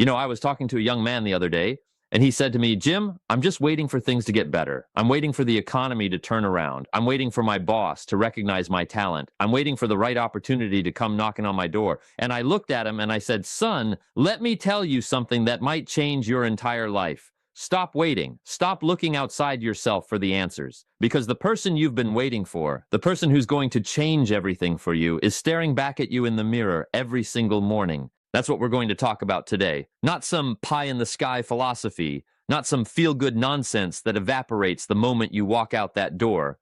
I was talking to a young man the other day, and he said to me, Jim, I'm just waiting for things to get better. I'm waiting for the economy to turn around. I'm waiting for my boss to recognize my talent. I'm waiting for the right opportunity to come knocking on my door. And I looked at him and I said, son, let me tell you something that might change your entire life. Stop waiting. Stop looking outside yourself for the answers. Because the person you've been waiting for, the person who's going to change everything for you, is staring back at you in the mirror every single morning. That's what we're going to talk about today. Not some pie-in-the-sky philosophy, not some feel-good nonsense that evaporates the moment you walk out that door.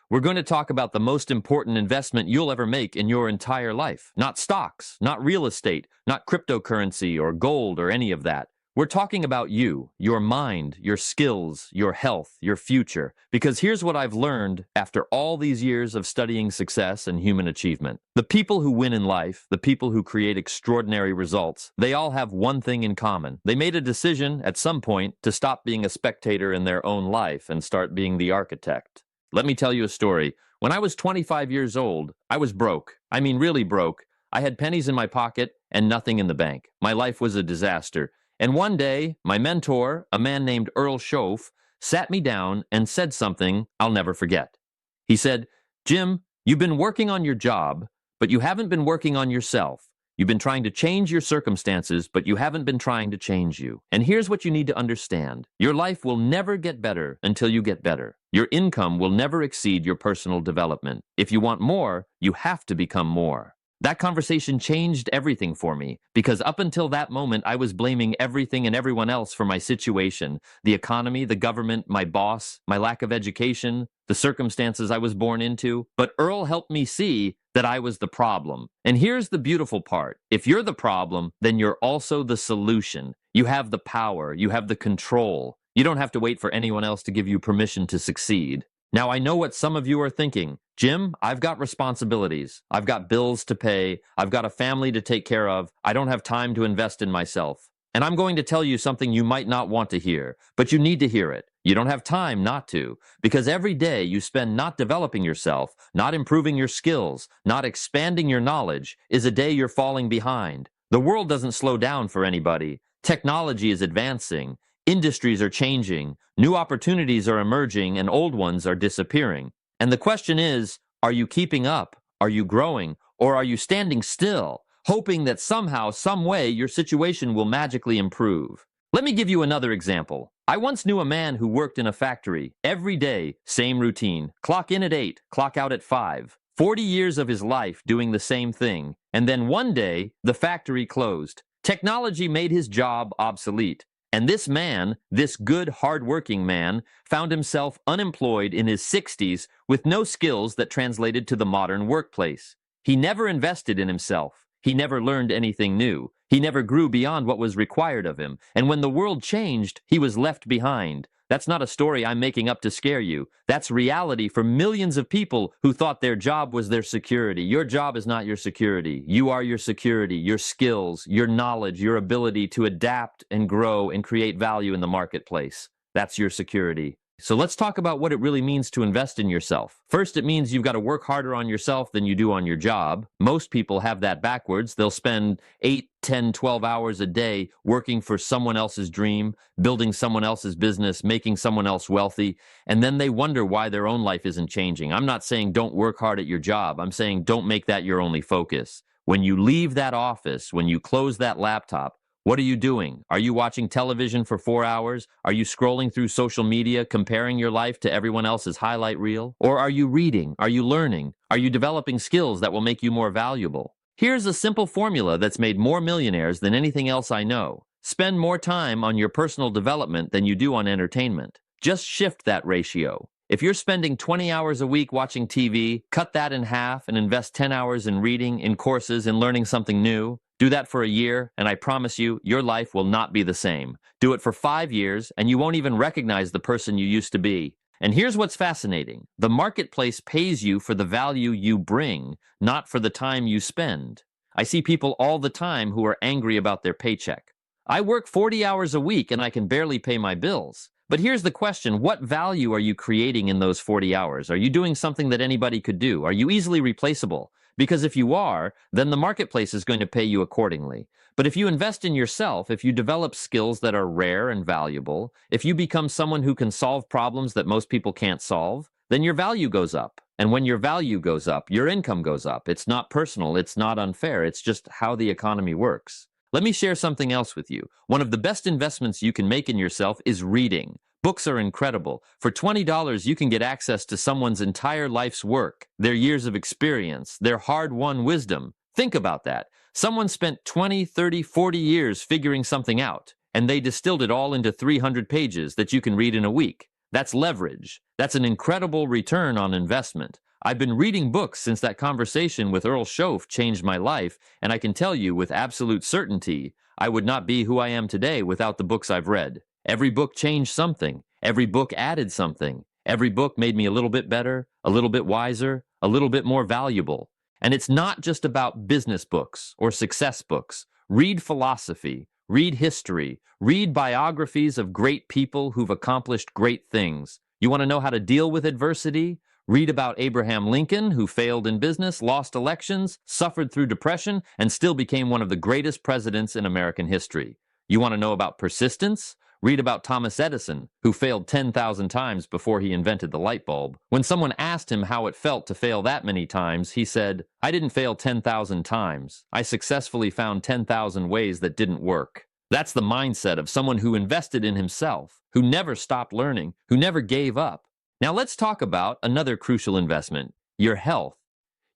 We're going to talk about the most important investment you'll ever make in your entire life. Not stocks, not real estate, not cryptocurrency or gold or any of that. We're talking about you, your mind, your skills, your health, your future. Because here's what I've learned after all these years of studying success and human achievement. The people who win in life, the people who create extraordinary results, they all have one thing in common. They made a decision at some point to stop being a spectator in their own life and start being the architect. Let me tell you a story. When I was 25 years old, I was broke. I mean, really broke. I had pennies in my pocket and nothing in the bank. My life was a disaster. And one day, my mentor, a man named Earl Schoaf, sat me down and said something I'll never forget. He said, Jim, you've been working on your job, but you haven't been working on yourself. You've been trying to change your circumstances, but you haven't been trying to change you. And here's what you need to understand. Your life will never get better until you get better. Your income will never exceed your personal development. If you want more, you have to become more. That conversation changed everything for me, because up until that moment, I was blaming everything and everyone else for my situation, the economy, the government, my boss, my lack of education, the circumstances I was born into. But Earl helped me see that I was the problem. And here's the beautiful part. If you're the problem, then you're also the solution. You have the power, you have the control. You don't have to wait for anyone else to give you permission to succeed. Now, I know what some of you are thinking. Jim, I've got responsibilities. I've got bills to pay. I've got a family to take care of. I don't have time to invest in myself. And I'm going to tell you something you might not want to hear, but you need to hear it. You don't have time not to, because every day you spend not developing yourself, not improving your skills, not expanding your knowledge, is a day you're falling behind. The world doesn't slow down for anybody. Technology is advancing. Industries are changing, new opportunities are emerging, and old ones are disappearing. And the question is, are you keeping up? Are you growing? Or are you standing still, hoping that somehow, some way, your situation will magically improve? Let me give you another example. I once knew a man who worked in a factory. Every day, same routine. Clock in at 8, clock out at 5. 40 years of his life doing the same thing. And then one day, the factory closed. Technology made his job obsolete. And this man, this good, hard-working man, found himself unemployed in his 60s with no skills that translated to the modern workplace. He never invested in himself. He never learned anything new. He never grew beyond what was required of him. And when the world changed, he was left behind. That's not a story I'm making up to scare you. That's reality for millions of people who thought their job was their security. Your job is not your security. You are your security, your skills, your knowledge, your ability to adapt and grow and create value in the marketplace. That's your security. So let's talk about what it really means to invest in yourself. First, it means you've got to work harder on yourself than you do on your job. Most people have that backwards. They'll spend 8, 10, 12 hours a day working for someone else's dream, building someone else's business, making someone else wealthy, and then they wonder why their own life isn't changing. I'm not saying don't work hard at your job. I'm saying don't make that your only focus. When you leave that office, when you close that laptop, what are you doing? Are you watching television for 4 hours? Are you scrolling through social media, comparing your life to everyone else's highlight reel? Or are you reading? Are you learning? Are you developing skills that will make you more valuable? Here's a simple formula that's made more millionaires than anything else I know. Spend more time on your personal development than you do on entertainment. Just shift that ratio. If you're spending 20 hours a week watching TV, cut that in half and invest 10 hours in reading, in courses, and learning something new. Do that for a year, and I promise you, your life will not be the same. Do it for 5 years, and you won't even recognize the person you used to be. And here's what's fascinating. The marketplace pays you for the value you bring, not for the time you spend. I see people all the time who are angry about their paycheck. I work 40 hours a week, and I can barely pay my bills. But here's the question, what value are you creating in those 40 hours? Are you doing something that anybody could do? Are you easily replaceable? Because if you are, then the marketplace is going to pay you accordingly. But if you invest in yourself, if you develop skills that are rare and valuable, if you become someone who can solve problems that most people can't solve, then your value goes up. And when your value goes up, your income goes up. It's not personal, it's not unfair, it's just how the economy works. Let me share something else with you. One of the best investments you can make in yourself is reading. Books are incredible. For $20, you can get access to someone's entire life's work, their years of experience, their hard-won wisdom. Think about that. Someone spent 20, 30, 40 years figuring something out, and they distilled it all into 300 pages that you can read in a week. That's leverage. That's an incredible return on investment. I've been reading books since that conversation with Earl Schoaf changed my life, and I can tell you with absolute certainty, I would not be who I am today without the books I've read. Every book changed something. Every book added something. Every book made me a little bit better, a little bit wiser, a little bit more valuable. And it's not just about business books or success books. Read philosophy, read history, read biographies of great people who've accomplished great things. You want to know how to deal with adversity? Read about Abraham Lincoln, who failed in business, lost elections, suffered through depression, and still became one of the greatest presidents in American history. You want to know about persistence? Read about Thomas Edison, who failed 10,000 times before he invented the light bulb. When someone asked him how it felt to fail that many times, he said, "I didn't fail 10,000 times. I successfully found 10,000 ways that didn't work." That's the mindset of someone who invested in himself, who never stopped learning, who never gave up. Now let's talk about another crucial investment, your health.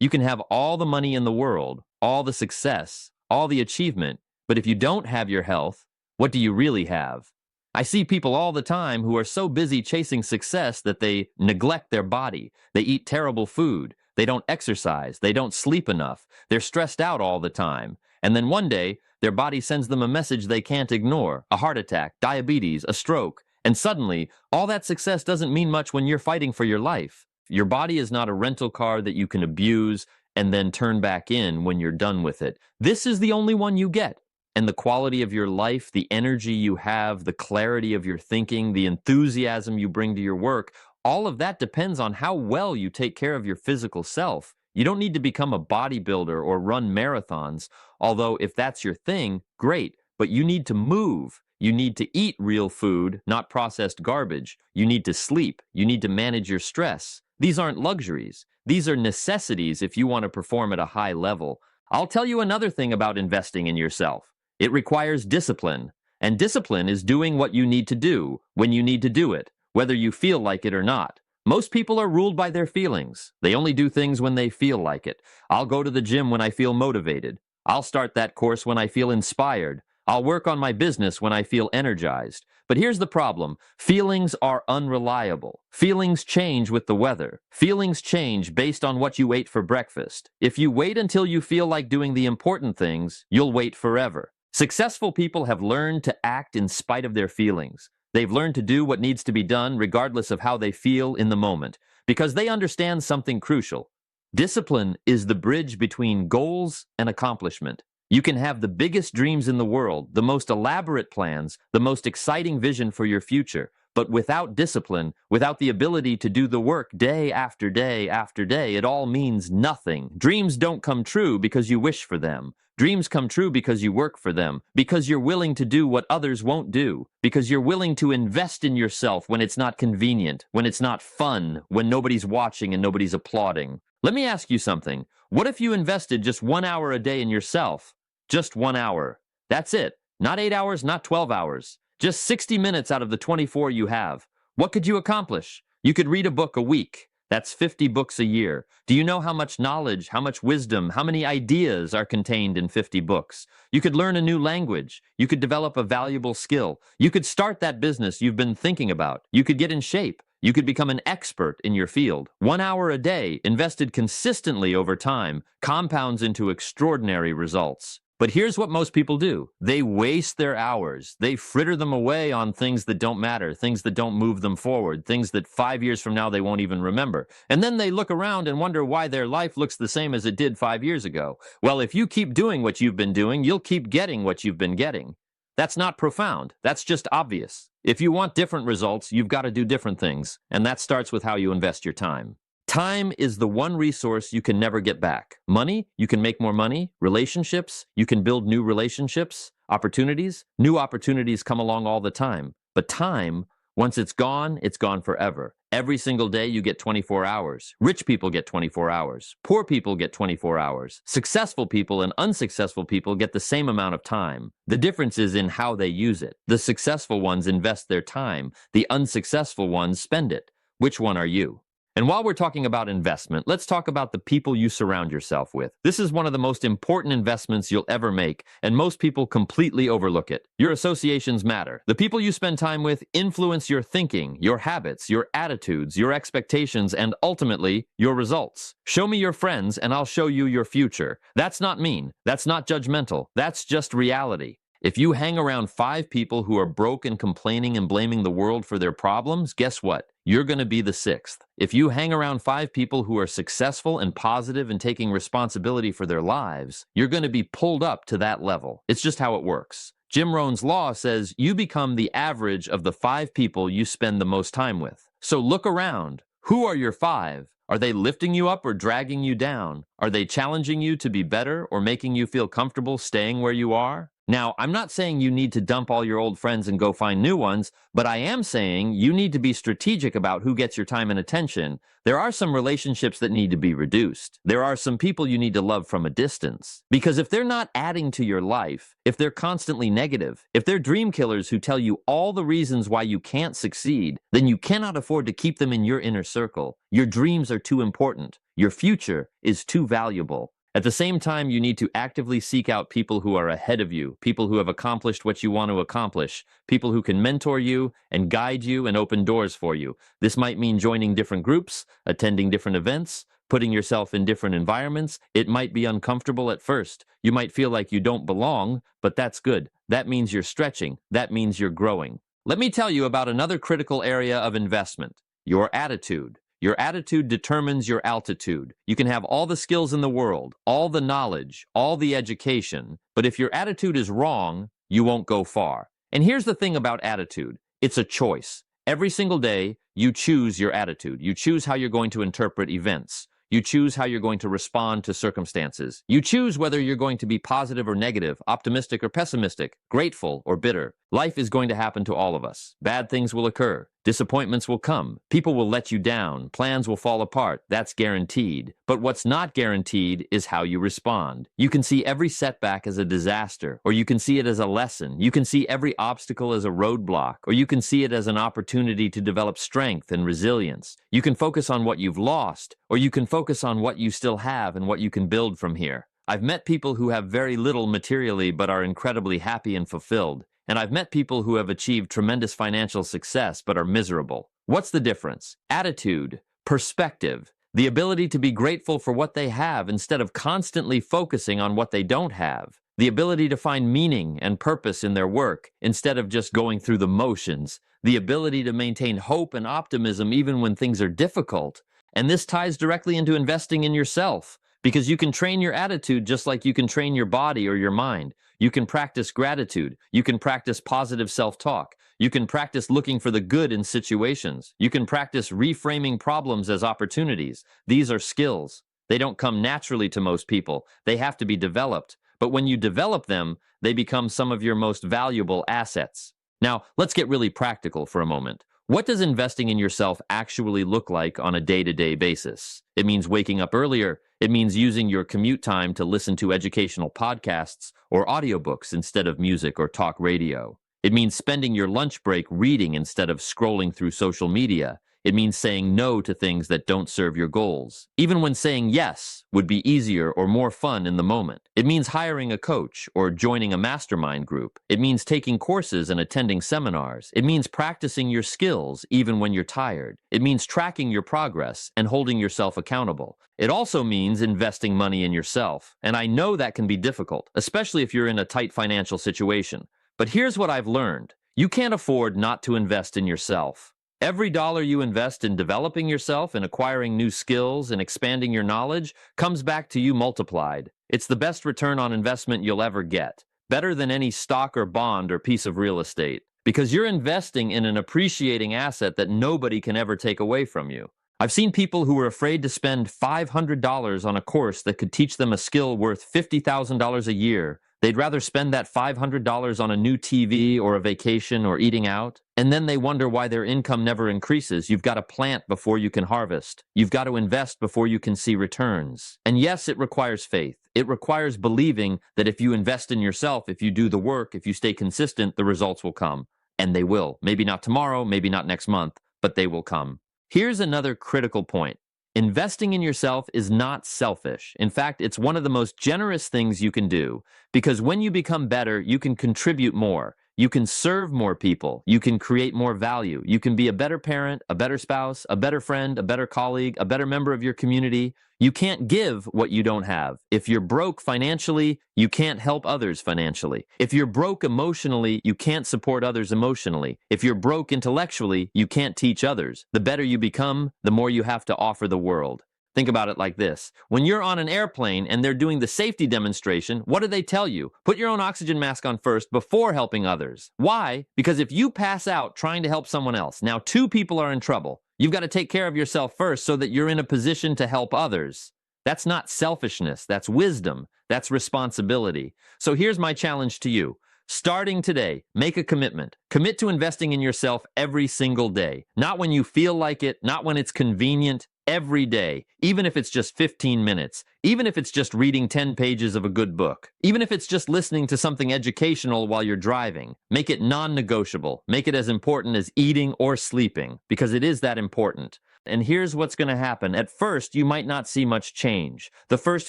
You can have all the money in the world, all the success, all the achievement, but if you don't have your health, what do you really have? I see people all the time who are so busy chasing success that they neglect their body. They eat terrible food. They don't exercise. They don't sleep enough. They're stressed out all the time. And then one day, their body sends them a message they can't ignore, a heart attack, diabetes, a stroke. And suddenly, all that success doesn't mean much when you're fighting for your life. Your body is not a rental car that you can abuse and then turn back in when you're done with it. This is the only one you get. And the quality of your life, the energy you have, the clarity of your thinking, the enthusiasm you bring to your work, all of that depends on how well you take care of your physical self. You don't need to become a bodybuilder or run marathons, although if that's your thing, great, but you need to move. You need to eat real food, not processed garbage. You need to sleep. You need to manage your stress. These aren't luxuries. These are necessities if you want to perform at a high level. I'll tell you another thing about investing in yourself. It requires discipline, and discipline is doing what you need to do when you need to do it, whether you feel like it or not. Most people are ruled by their feelings. They only do things when they feel like it. I'll go to the gym when I feel motivated. I'll start that course when I feel inspired. I'll work on my business when I feel energized. But here's the problem. Feelings are unreliable. Feelings change with the weather. Feelings change based on what you ate for breakfast. If you wait until you feel like doing the important things, you'll wait forever. Successful people have learned to act in spite of their feelings. They've learned to do what needs to be done regardless of how they feel in the moment, because they understand something crucial. Discipline is the bridge between goals and accomplishment. You can have the biggest dreams in the world, the most elaborate plans, the most exciting vision for your future, but without discipline, without the ability to do the work day after day after day, it all means nothing. Dreams don't come true because you wish for them. Dreams come true because you work for them, because you're willing to do what others won't do, because you're willing to invest in yourself when it's not convenient, when it's not fun, when nobody's watching and nobody's applauding. Let me ask you something. What if you invested just 1 hour a day in yourself? Just 1 hour. That's it. Not 8 hours, not 12 hours. Just 60 minutes out of the 24 you have. What could you accomplish? You could read a book a week. That's 50 books a year. Do you know how much knowledge, how much wisdom, how many ideas are contained in 50 books? You could learn a new language. You could develop a valuable skill. You could start that business you've been thinking about. You could get in shape. You could become an expert in your field. 1 hour a day, invested consistently over time, compounds into extraordinary results. But here's what most people do. They waste their hours. They fritter them away on things that don't matter, things that don't move them forward, things that 5 years from now they won't even remember. And then they look around and wonder why their life looks the same as it did 5 years ago. Well, if you keep doing what you've been doing, you'll keep getting what you've been getting. That's not profound. That's just obvious. If you want different results, you've got to do different things. And that starts with how you invest your time. Time is the one resource you can never get back. Money, you can make more money. Relationships, you can build new relationships. Opportunities, new opportunities come along all the time. But time, once it's gone forever. Every single day you get 24 hours. Rich people get 24 hours. Poor people get 24 hours. Successful people and unsuccessful people get the same amount of time. The difference is in how they use it. The successful ones invest their time. The unsuccessful ones spend it. Which one are you? And while we're talking about investment, let's talk about the people you surround yourself with. This is one of the most important investments you'll ever make, and most people completely overlook it. Your associations matter. The people you spend time with influence your thinking, your habits, your attitudes, your expectations, and ultimately, your results. Show me your friends, and I'll show you your future. That's not mean. That's not judgmental. That's just reality. If you hang around 5 people who are broke and complaining and blaming the world for their problems, guess what? You're going to be the 6th. If you hang around 5 people who are successful and positive and taking responsibility for their lives, you're going to be pulled up to that level. It's just how it works. Jim Rohn's law says you become the average of the 5 people you spend the most time with. So look around. Who are your 5? Are they lifting you up or dragging you down? Are they challenging you to be better or making you feel comfortable staying where you are? Now, I'm not saying you need to dump all your old friends and go find new ones, but I am saying you need to be strategic about who gets your time and attention. There are some relationships that need to be reduced. There are some people you need to love from a distance. Because if they're not adding to your life, if they're constantly negative, if they're dream killers who tell you all the reasons why you can't succeed, then you cannot afford to keep them in your inner circle. Your dreams are too important. Your future is too valuable. At the same time, you need to actively seek out people who are ahead of you, people who have accomplished what you want to accomplish, people who can mentor you and guide you and open doors for you. This might mean joining different groups, attending different events, putting yourself in different environments. It might be uncomfortable at first. You might feel like you don't belong, but that's good. That means you're stretching. That means you're growing. Let me tell you about another critical area of investment: your attitude. Your attitude determines your altitude. You can have all the skills in the world, all the knowledge, all the education, but if your attitude is wrong, you won't go far. And here's the thing about attitude: it's a choice. Every single day, you choose your attitude. You choose how you're going to interpret events. You choose how you're going to respond to circumstances. You choose whether you're going to be positive or negative, optimistic or pessimistic, grateful or bitter. Life is going to happen to all of us. Bad things will occur. Disappointments will come. People will let you down. Plans will fall apart. That's guaranteed. But what's not guaranteed is how you respond. You can see every setback as a disaster, or you can see it as a lesson. You can see every obstacle as a roadblock, or you can see it as an opportunity to develop strength and resilience. You can focus on what you've lost, or you can focus on what you still have and what you can build from here. I've met people who have very little materially but are incredibly happy and fulfilled. And I've met people who have achieved tremendous financial success but are miserable. What's the difference? Attitude, perspective, the ability to be grateful for what they have instead of constantly focusing on what they don't have, the ability to find meaning and purpose in their work instead of just going through the motions, the ability to maintain hope and optimism even when things are difficult. And this ties directly into investing in yourself, because you can train your attitude just like you can train your body or your mind. You can practice gratitude. You can practice positive self-talk. You can practice looking for the good in situations. You can practice reframing problems as opportunities. These are skills. They don't come naturally to most people. They have to be developed. But when you develop them, they become some of your most valuable assets. Now, let's get really practical for a moment. What does investing in yourself actually look like on a day-to-day basis? It means waking up earlier. It means using your commute time to listen to educational podcasts or audiobooks instead of music or talk radio. It means spending your lunch break reading instead of scrolling through social media. It means saying no to things that don't serve your goals, even when saying yes would be easier or more fun in the moment. It means hiring a coach or joining a mastermind group. It means taking courses and attending seminars. It means practicing your skills even when you're tired. It means tracking your progress and holding yourself accountable. It also means investing money in yourself. And I know that can be difficult, especially if you're in a tight financial situation. But here's what I've learned. You can't afford not to invest in yourself. Every dollar you invest in developing yourself and acquiring new skills and expanding your knowledge comes back to you multiplied. It's the best return on investment you'll ever get, better than any stock or bond or piece of real estate, because you're investing in an appreciating asset that nobody can ever take away from you. I've seen people who were afraid to spend $500 on a course that could teach them a skill worth $50,000 a year. They'd rather spend that $500 on a new TV or a vacation or eating out, and then they wonder why their income never increases. You've got to plant before you can harvest. You've got to invest before you can see returns. And yes, it requires faith. It requires believing that if you invest in yourself, if you do the work, if you stay consistent, the results will come. And they will. Maybe not tomorrow, maybe not next month, but they will come. Here's another critical point. Investing in yourself is not selfish. In fact, it's one of the most generous things you can do, because when you become better, you can contribute more. You can serve more people. You can create more value. You can be a better parent, a better spouse, a better friend, a better colleague, a better member of your community. You can't give what you don't have. If you're broke financially, you can't help others financially. If you're broke emotionally, you can't support others emotionally. If you're broke intellectually, you can't teach others. The better you become, the more you have to offer the world. Think about it like this. When you're on an airplane and they're doing the safety demonstration, what do they tell you? Put your own oxygen mask on first before helping others. Why? Because if you pass out trying to help someone else, now two people are in trouble. You've got to take care of yourself first so that you're in a position to help others. That's not selfishness. That's wisdom. That's responsibility. So here's my challenge to you. Starting today, make a commitment. Commit to investing in yourself every single day. Not when you feel like it, not when it's convenient, every day. Even if it's just 15 minutes. Even if it's just reading 10 pages of a good book. Even if it's just listening to something educational while you're driving. Make it non-negotiable. Make it as important as eating or sleeping, because it is that important. And here's what's going to happen. At first, you might not see much change. The first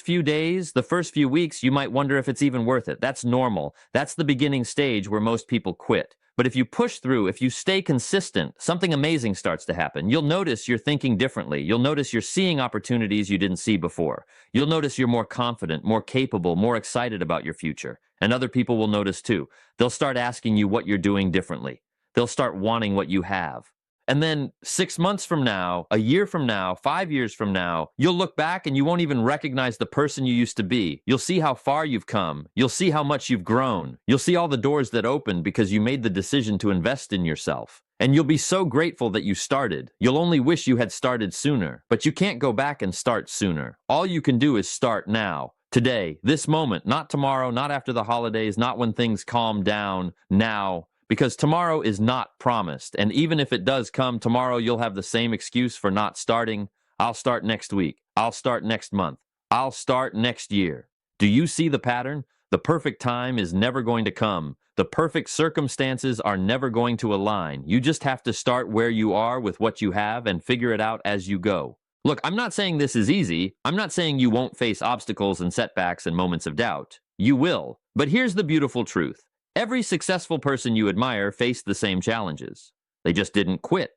few days, the first few weeks, you might wonder if it's even worth it. That's normal. That's the beginning stage where most people quit. But if you push through, if you stay consistent, something amazing starts to happen. You'll notice you're thinking differently. You'll notice you're seeing opportunities you didn't see before. You'll notice you're more confident, more capable, more excited about your future. And other people will notice too. They'll start asking you what you're doing differently. They'll start wanting what you have. And then 6 months from now, a year from now, 5 years from now, you'll look back and you won't even recognize the person you used to be. You'll see how far you've come. You'll see how much you've grown. You'll see all the doors that opened because you made the decision to invest in yourself. And you'll be so grateful that you started. You'll only wish you had started sooner. But you can't go back and start sooner. All you can do is start now. Today, this moment, not tomorrow, not after the holidays, not when things calm down, now. Because tomorrow is not promised. And even if it does come tomorrow, you'll have the same excuse for not starting. I'll start next week. I'll start next month. I'll start next year. Do you see the pattern? The perfect time is never going to come. The perfect circumstances are never going to align. You just have to start where you are with what you have and figure it out as you go. Look, I'm not saying this is easy. I'm not saying you won't face obstacles and setbacks and moments of doubt. You will. But here's the beautiful truth. Every successful person you admire faced the same challenges. They just didn't quit.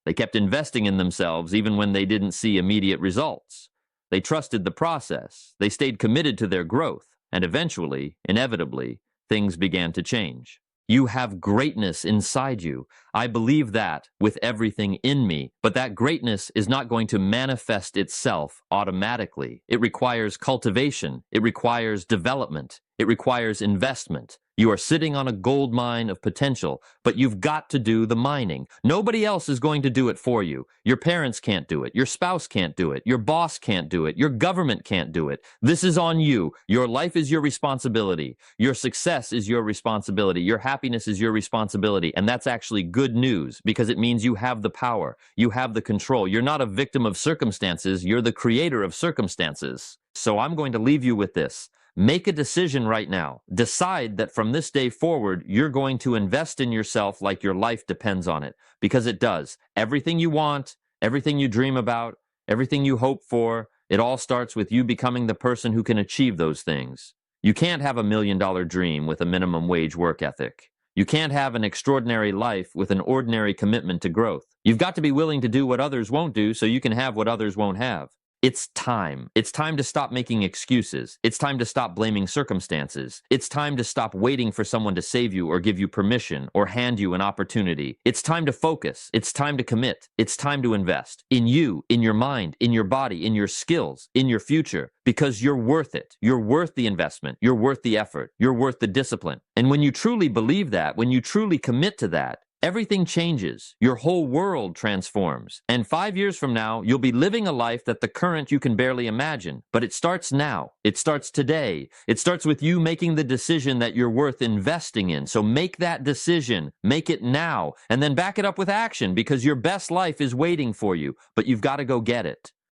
They kept investing in themselves even when they didn't see immediate results. They trusted the process. They stayed committed to their growth. And eventually, inevitably, things began to change. You have greatness inside you. I believe that with everything in me. But that greatness is not going to manifest itself automatically. It requires cultivation. It requires development. It requires investment. You are sitting on a gold mine of potential, but you've got to do the mining. Nobody else is going to do it for you. Your parents can't do it. Your spouse can't do it. Your boss can't do it. Your government can't do it. This is on you. Your life is your responsibility. Your success is your responsibility. Your happiness is your responsibility. And that's actually good news because it means you have the power. You have the control. You're not a victim of circumstances. You're the creator of circumstances. So I'm going to leave you with this. Make a decision right now. Decide that from this day forward, you're going to invest in yourself like your life depends on it. Because it does. Everything you want, everything you dream about, everything you hope for, it all starts with you becoming the person who can achieve those things. You can't have $1 million dream with a minimum wage work ethic. You can't have an extraordinary life with an ordinary commitment to growth. You've got to be willing to do what others won't do so you can have what others won't have. It's time. It's time to stop making excuses. It's time to stop blaming circumstances. It's time to stop waiting for someone to save you or give you permission or hand you an opportunity. It's time to focus. It's time to commit. It's time to invest in you, in your mind, in your body, in your skills, in your future, because you're worth it. You're worth the investment. You're worth the effort. You're worth the discipline. And when you truly believe that, when you truly commit to that, everything changes. Your whole world transforms. And 5 years from now, you'll be living a life that the current you can barely imagine. But it starts now. It starts today. It starts with you making the decision that you're worth investing in. So make that decision. Make it now. And then back it up with action, because your best life is waiting for you. But you've got to go get it.